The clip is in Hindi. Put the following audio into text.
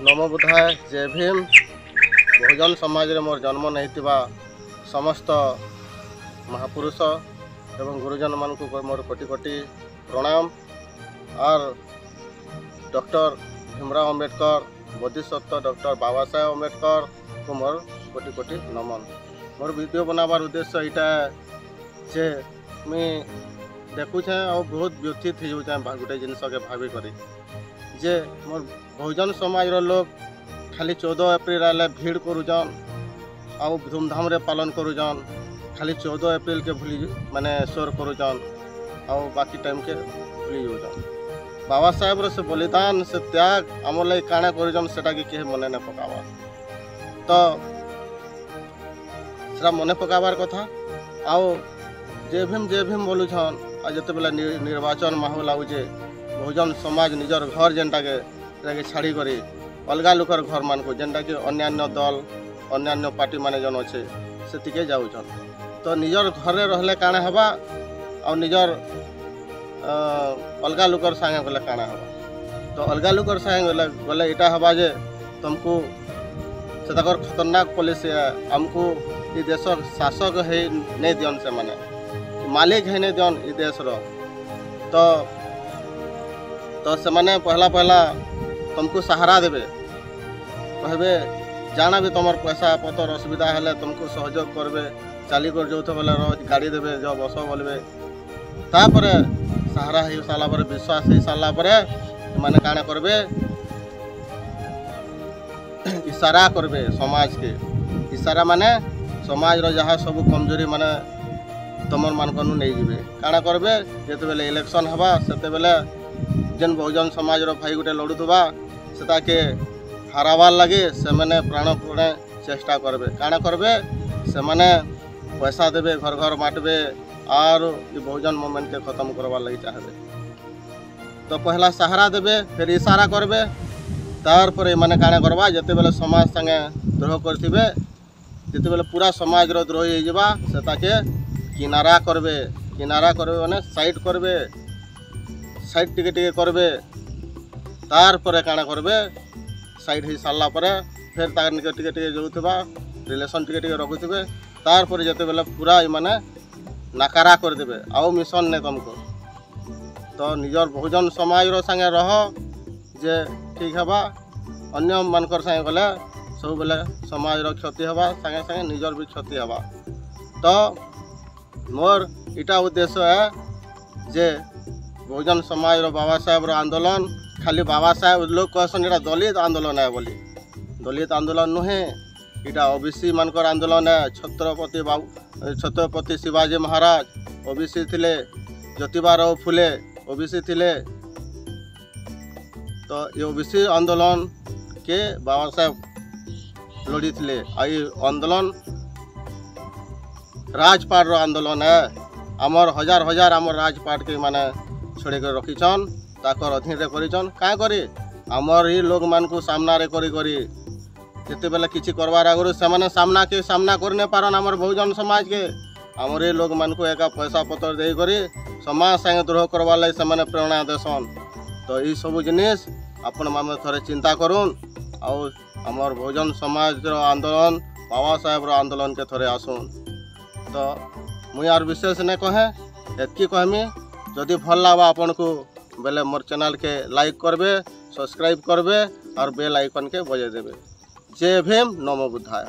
नमो बुद्धाय जय भीम। बहुजन समाज रे मोर जन्म नहीं समस्त महापुरुष एवं गुरुजन मान को मोर कोटि कोटि प्रणाम। और डॉक्टर भीमराव अम्बेडकर बोधिसत्व डॉक्टर बाबा साहेब अम्बेडकर को मोर कोटि कोटि नमन। मोर वीडियो बनाबार उद्देश्य यहाँ जे मुई देखुचे और बहुत व्यथित हो जाऊँ गोटे जिनस के भावी करी जे मोर बहुजन समाज लोग खाली 14 एप्रिल आए भीड़ करुचन आउ धूमधाम रे पालन करुचन। खाली 14 एप्रिल के भूली माने शोर करुचन आउ बाकी टाइम के भूली जाऊन। बाबा साहेब रो से बलिदान से त्याग आम लगे काଣା करुचन सेटा कि केहे मने न पकावा तो सेटा मने पकाबार कथा। आउ जय भीम बोलुछन आ जते बेला निर्वाचन माहौल आउजे बहुजन समाज निजर घर जेनटा के छाड़ी करी अलगा लोकर घर मान को जेनटा कि अन्यान्य दल अन्यान्य पार्टी माने जन अच्छे से जाऊन तो निजर घरे रहले काଣା हवा और निजर अलगा लोकर संगे गले काଣା हवा। तो अलगा लोकर संगे गले इटा हवा जे तुमको से खतरनाक पॉलिसी हमको ये देश शासक है नहीं दियन से माने मालिक है नहीं दियन ये देश रो तो से माने पहला तुमको सहारा देवे कहबे जाना भी तुम पैसा पतर असुविधा है तुमको सहयोग करबे चाली कर जो बेले गाड़ी देवे जो बस बोलबे तापर सहारा हो सारा पर विश्वास हो सारा पर माने काना करबे इशारा करबे समाज के इशारा माने समाज रो जहाँ सब कमजोरी माने तुम मान नहीं जीवे काना करबे जेते बेले इलेक्शन हवा सेते बेले जेन बहुजन समाज रो भाई गोटे लड़ुवा से के हारावार लगे से मैंने प्राणपणे चेष्टा करबे काना करबे से मैंने पैसा देवे घर घर बांटबे और ये बहुजन मूवमेंट के खत्म करवार लगी चाहबे। तो पहला सहारा देवे फिर इशारा करबे तार पर माने काना करवा जेते बेले समाज संगे द्रोह करथिबे जेते बेले पूरा समाज रो द्रोही हो जावा से के किनारा करबे माने साइड करबे साइड टिके करबे तार पर काना करबे साइड हो सारा पर फिर तार निके टिके जोथबा रिलेशन टिके रखुथे तार पर जेते बेले पूरा माने नाकारा कर देबे आउ मिशन ने तुमको। तो निजर बहुजन समाज रो संगे रह जे ठीक हवा अन्य मानकर संगे गले सब बेले समाज रो क्षति हवा संगे संगे निजर भी क्षति हवा। तो मोर इटा उद्देश्य है जे बहुजन समाज रो बाबा साहेब रो आंदोलन खाली बाबा साहेब लोग कहसन इटा दलित आंदोलन है बोली दलित आंदोलन नुहे इटा ओबीसी मानकर आंदोलन है। छत्रपति शिवाजी महाराज ओबीसी थिले ज्योतिबा राव फुले ओबीसी थिले। तो ये ओबीसी आंदोलन के बाबा साहेब लड़ी थिले आई आंदोलन राजपाट रो आंदोलन है। आमर हजार हजार आमर राजपाट के माने छोड़े कर रखीछन ताकर अधीन रे करिछन का करी आमर ही लोग मान को सामना रे करी जिते बेले किसी करवार आगुरी से सामना करने पारन आमर बहुजन समाज के आमर ही लोग मान को एक पैसा पतर दे करी समाज संगे द्रोह करवार लगे से प्रेरणा देसन। तो ये सब जिनिस आपण माने थोड़े चिंता करूँ और आमर बहुजन समाज रो आंदोलन बाबा साहेब रो आंदोलन के थोड़े आसुन। तो मुई यार विशेष नहीं कहे एतकी कहमी जदि भल लगा आपन को बेले मोर चैनल के लाइक करबे सब्सक्राइब करबे और बेल आइकन के बजे देबे। जय भीम नमो बुद्धाय।